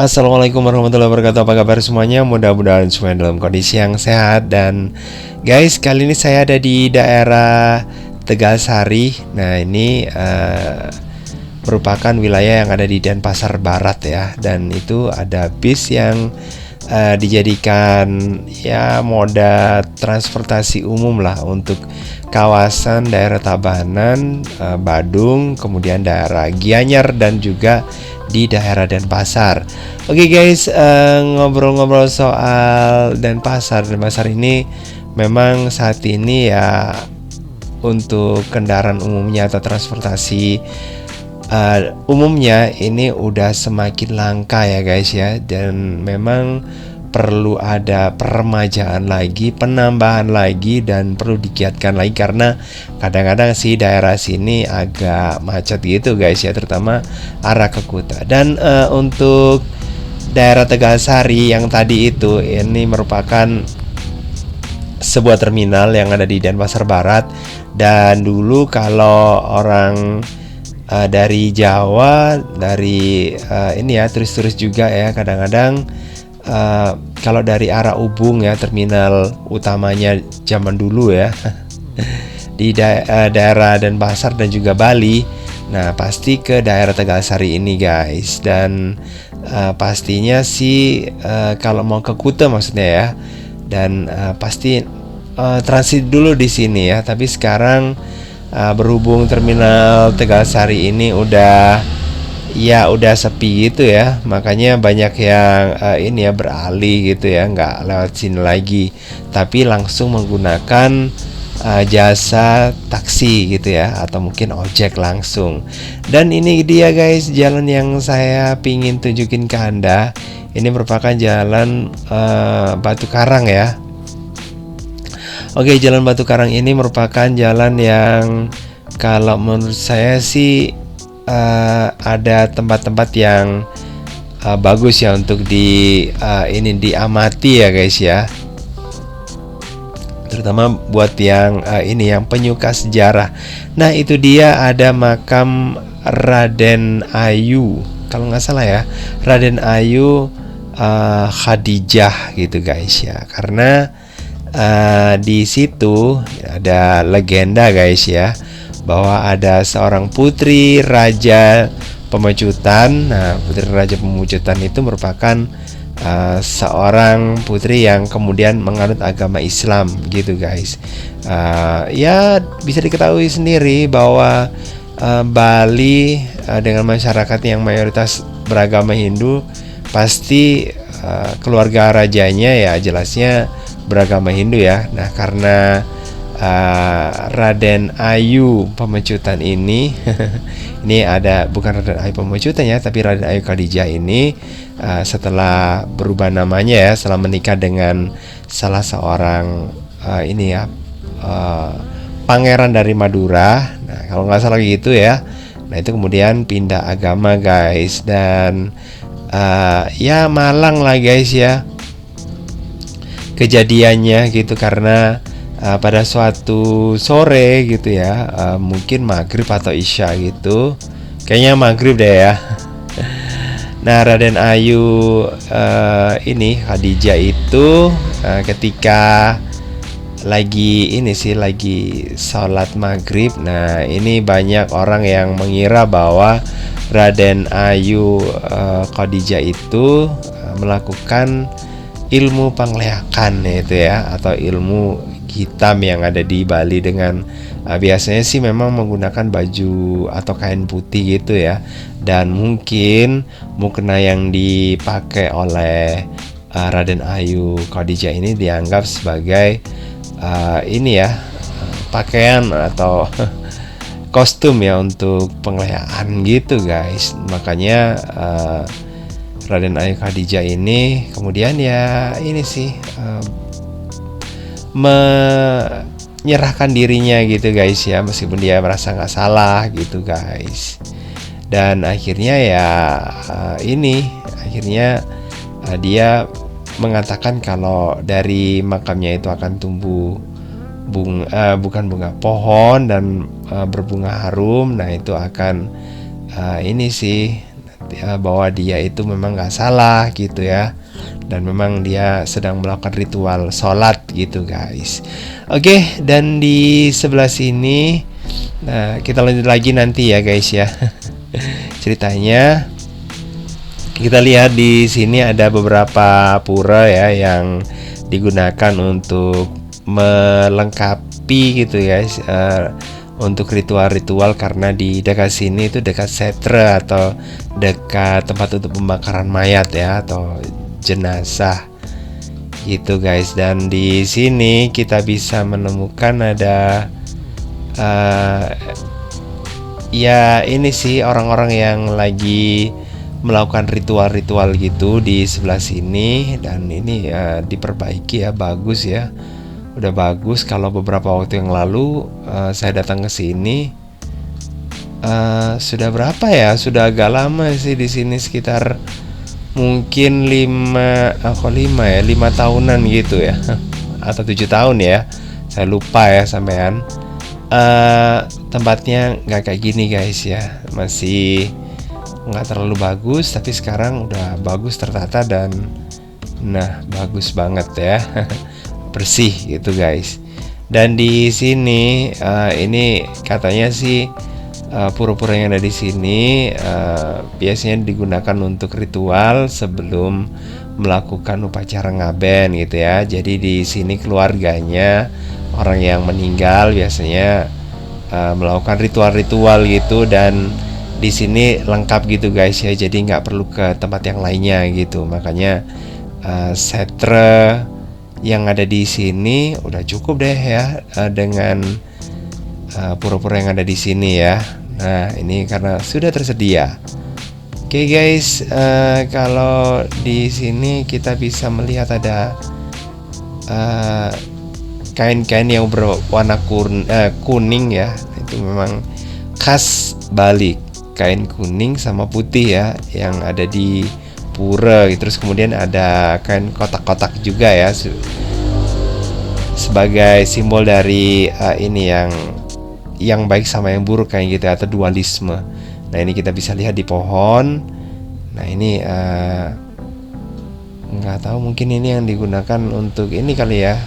Assalamualaikum warahmatullahi wabarakatuh. Apa kabar semuanya? Mudah-mudahan semuanya dalam kondisi yang sehat. Dan guys, kali ini saya ada di daerah Tegalsari. Nah, ini merupakan wilayah yang ada di Denpasar Barat ya. Dan itu ada bis yang dijadikan ya moda transportasi umum lah untuk kawasan daerah Tabanan, Badung, kemudian daerah Gianyar dan juga di daerah Denpasar. Oke guys, ngobrol-ngobrol soal Denpasar. Denpasar ini memang saat ini ya untuk kendaraan umumnya atau transportasi umumnya ini udah semakin langka ya guys ya, dan memang perlu ada peremajaan lagi, penambahan lagi, dan perlu digiatkan lagi karena kadang-kadang sih daerah sini agak macet gitu guys ya, terutama arah ke Kuta. Dan untuk daerah Tegalsari yang tadi itu, ini merupakan sebuah terminal yang ada di Denpasar Barat. Dan dulu kalau orang dari Jawa, dari ini ya turis-turis juga ya, kadang-kadang kalau dari arah Ubung ya, terminal utamanya zaman dulu ya di daerah Denpasar dan juga Bali. Nah, pasti ke daerah Tegalsari ini guys. Dan pastinya sih kalau mau ke Kuta maksudnya ya, dan pasti transit dulu di sini ya. Tapi sekarang berhubung terminal Tegalsari ini udah sepi gitu ya, makanya banyak yang ini ya beralih gitu ya, nggak lewat sini lagi, tapi langsung menggunakan jasa taksi gitu ya, atau mungkin ojek langsung. Dan ini dia guys, jalan yang saya pingin tunjukin ke Anda. Ini merupakan jalan Batu Karang ya. Oke, jalan Batu Karang ini merupakan jalan yang kalau menurut saya sih ada tempat-tempat yang bagus ya untuk ini diamati ya guys ya. Terutama buat yang ini yang penyuka sejarah. Nah, itu dia ada makam Raden Ayu, kalau nggak salah ya, Raden Ayu Khadijah gitu guys ya. Karena di situ ada legenda guys ya, bahwa ada seorang putri raja Pemecutan. Nah, putri raja Pemecutan itu merupakan seorang putri yang kemudian menganut agama Islam gitu guys. Ya bisa diketahui sendiri bahwa Bali dengan masyarakat yang mayoritas beragama Hindu, pasti keluarga rajanya ya jelasnya beragama Hindu ya. Nah, karena Raden Ayu Pemecutan ini ini ada, bukan Raden Ayu Pemecutan ya, tapi Raden Ayu Khadijah ini setelah berubah namanya ya, setelah menikah dengan salah seorang ini ya pangeran dari Madura. Nah, kalau nggak salah gitu ya. Nah, itu kemudian pindah agama guys, dan ya malang lah guys ya kejadiannya gitu, karena pada suatu sore gitu ya, mungkin maghrib atau isya gitu, kayaknya maghrib deh ya. Nah, Raden Ayu ini Khadijah itu ketika lagi sholat maghrib. Nah, ini banyak orang yang mengira bahwa Raden Ayu Khadijah itu melakukan ilmu pangleakan itu ya, atau ilmu hitam yang ada di Bali dengan biasanya sih memang menggunakan baju atau kain putih gitu ya. Dan mungkin mukena yang dipakai oleh Raden Ayu Khadijah ini dianggap sebagai ini ya pakaian atau kostum ya untuk pengleaan gitu guys. Makanya Raden Ayu Khadijah ini kemudian ya ini sih menyerahkan dirinya gitu guys ya, meskipun dia merasa nggak salah gitu guys. Dan akhirnya ya dia mengatakan kalau dari makamnya itu akan tumbuh bukan bunga, pohon, dan berbunga harum. Nah, itu akan ini sih bahwa dia itu memang nggak salah gitu ya, dan memang dia sedang melakukan ritual sholat gitu guys. Oke, dan di sebelah sini, nah kita lanjut lagi nanti ya guys ya. Ceritanya kita lihat di sini ada beberapa pura ya yang digunakan untuk melengkapi gitu guys, untuk ritual-ritual, karena di dekat sini itu dekat setre atau dekat tempat untuk pembakaran mayat ya, atau jenazah gitu guys. Dan di sini kita bisa menemukan ada ya ini sih orang-orang yang lagi melakukan ritual-ritual gitu di sebelah sini, dan ini ya diperbaiki ya, bagus ya, udah bagus. Kalau beberapa waktu yang lalu saya datang ke sini, sudah berapa ya, sudah agak lama sih di sini, sekitar mungkin 5 tahunan gitu ya atau 7 tahun ya, saya lupa ya sampean. Tempatnya nggak kayak gini guys ya, masih nggak terlalu bagus, tapi sekarang udah bagus, tertata, dan nah bagus banget ya. Bersih gitu guys. Dan di sini ini katanya sih pura-pura yang ada di sini biasanya digunakan untuk ritual sebelum melakukan upacara ngaben gitu ya. Jadi di sini keluarganya orang yang meninggal biasanya melakukan ritual-ritual gitu, dan di sini lengkap gitu guys ya, jadi nggak perlu ke tempat yang lainnya gitu. Makanya setre yang ada di sini udah cukup deh ya, dengan pura-pura yang ada di sini ya. Nah ini karena sudah tersedia. Oke guys, kalau di sini kita bisa melihat ada kain-kain yang berwarna kuning ya, itu memang khas Bali, kain kuning sama putih ya yang ada di pura. Terus kemudian ada kain kotak-kotak juga ya, sebagai simbol dari ini yang baik sama yang buruk kayak gitu, atau dualisme. Nah ini kita bisa lihat di pohon. Nah ini nggak tahu, mungkin ini yang digunakan untuk ini kali ya,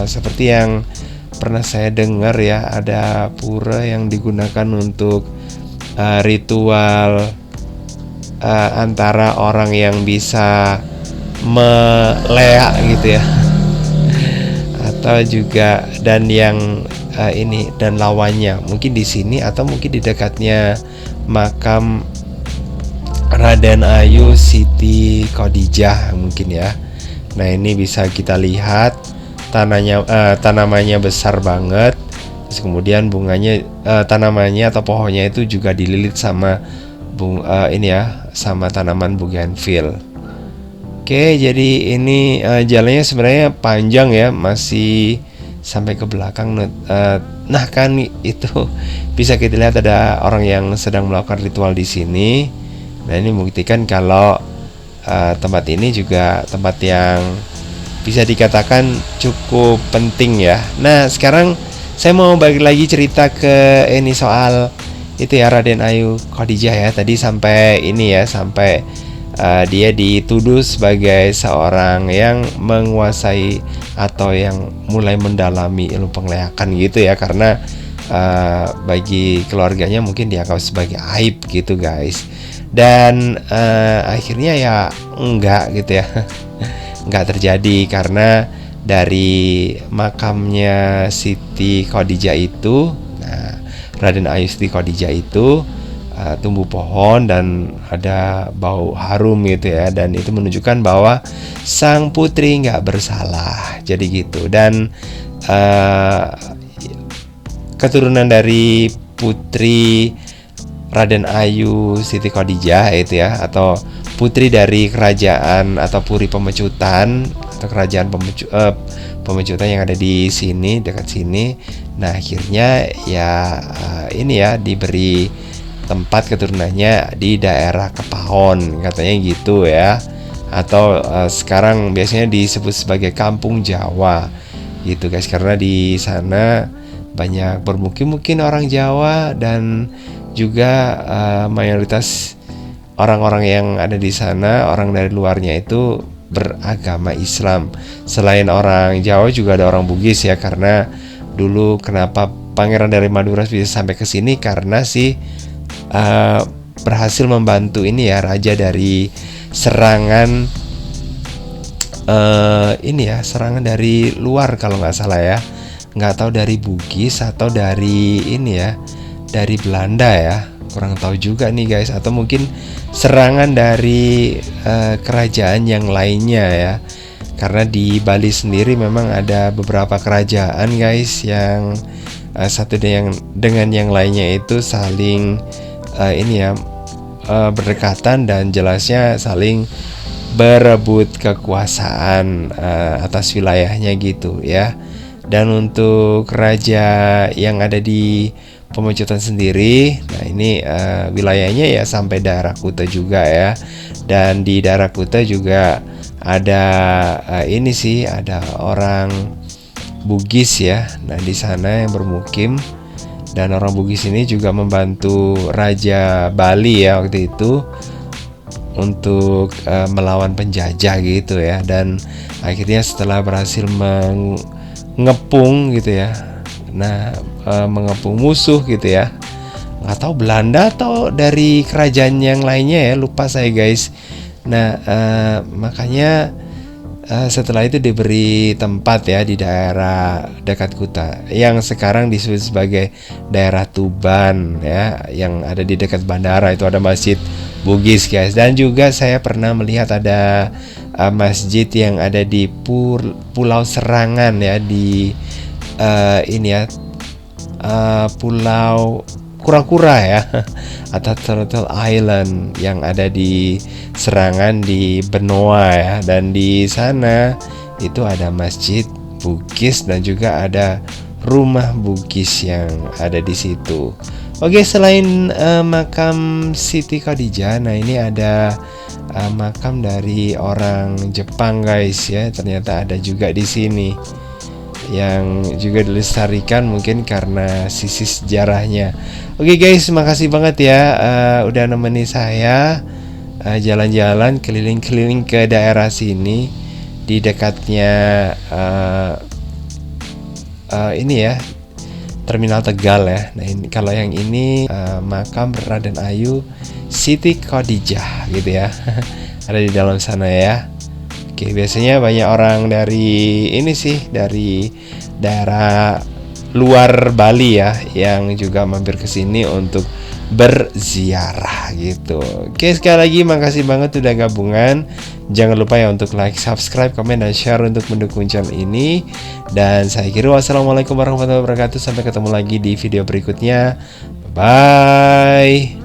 seperti yang pernah saya dengar ya, ada pura yang digunakan untuk ritual antara orang yang bisa meleak gitu ya, atau juga dan yang ini dan lawannya, mungkin di sini atau mungkin di dekatnya makam Raden Ayu Siti Khadijah mungkin ya. Nah ini bisa kita lihat tanamannya besar banget. Terus kemudian bunganya, tanamannya atau pohonnya itu juga dililit sama ini ya, sama tanaman bougainville. Oke, jadi ini jalannya sebenarnya panjang ya, masih sampai ke belakang. Nah kan itu bisa kita lihat ada orang yang sedang melakukan ritual di sini. Nah ini membuktikan kalau tempat ini juga tempat yang bisa dikatakan cukup penting ya. Nah sekarang saya mau balik lagi cerita ke ini soal itu ya, Raden Ayu Khadijah ya. Tadi sampai ini ya, sampai dia dituduh sebagai seorang yang menguasai atau yang mulai mendalami ilmu pengleakan gitu ya, karena bagi keluarganya mungkin dianggap sebagai aib gitu guys. Dan akhirnya ya enggak gitu ya. Enggak terjadi, karena dari makamnya Siti Khadijah itu, nah Raden Ayu Siti Khadijah itu tumbuh pohon dan ada bau harum gitu ya, dan itu menunjukkan bahwa sang putri nggak bersalah, jadi gitu. Dan keturunan dari putri Raden Ayu Siti Khadijah itu ya, atau putri dari kerajaan atau Puri Pemecutan atau kerajaan Pemecutan yang ada di sini, dekat sini. Nah akhirnya ya ini ya diberi tempat keturunannya di daerah Kepahon katanya gitu ya, atau sekarang biasanya disebut sebagai Kampung Jawa gitu guys, karena di sana banyak bermukim mungkin orang Jawa, dan juga mayoritas orang-orang yang ada di sana, orang dari luarnya itu beragama Islam. Selain orang Jawa juga ada orang Bugis ya, karena dulu kenapa Pangeran dari Madura bisa sampai ke sini karena berhasil membantu ini ya, raja dari serangan serangan dari luar kalau nggak salah ya, nggak tahu dari Bugis atau dari ini ya, dari Belanda ya, kurang tahu juga nih guys, atau mungkin serangan dari kerajaan yang lainnya ya, karena di Bali sendiri memang ada beberapa kerajaan guys yang satu dengan yang lainnya itu saling berdekatan dan jelasnya saling berebut kekuasaan atas wilayahnya gitu ya. Dan untuk raja yang ada di Pemecutan sendiri, nah ini wilayahnya ya sampai daerah Kuta juga ya. Dan di daerah Kuta juga ada ada orang Bugis ya. Nah di sana yang bermukim, dan orang Bugis ini juga membantu Raja Bali ya waktu itu untuk melawan penjajah gitu ya. Dan akhirnya setelah berhasil mengepung gitu ya, mengepung musuh gitu ya, nggak tahu Belanda atau dari kerajaan yang lainnya ya, lupa saya guys. Nah makanya setelah itu diberi tempat ya di daerah dekat Kuta yang sekarang disebut sebagai daerah Tuban ya, yang ada di dekat bandara. Itu ada masjid Bugis guys. Dan juga saya pernah melihat ada masjid yang ada di Pulau Serangan ya, di Pulau Kura-Kura ya atau Turtle Island yang ada di Serangan di Benoa ya. Dan di sana itu ada masjid Bugis dan juga ada rumah Bugis yang ada di situ. Oke, selain makam Siti Khadijah, nah ini ada makam dari orang Jepang guys ya. Ternyata ada juga di sini yang juga dilestarikan mungkin karena sisi sejarahnya. Oke guys, makasih banget ya udah nemenin saya jalan-jalan keliling-keliling ke daerah sini di dekatnya ini ya, Terminal Tegal ya. Nah ini kalau yang ini makam Raden Ayu Siti Khadijah gitu ya ada di dalam sana ya. Oke, biasanya banyak orang dari ini sih, dari daerah luar Bali ya, yang juga mampir ke sini untuk berziarah gitu. Oke, sekali lagi makasih banget udah gabungan. Jangan lupa ya untuk like, subscribe, komen, dan share untuk mendukung channel ini. Dan saya kira wassalamualaikum warahmatullahi wabarakatuh. Sampai ketemu lagi di video berikutnya. Bye.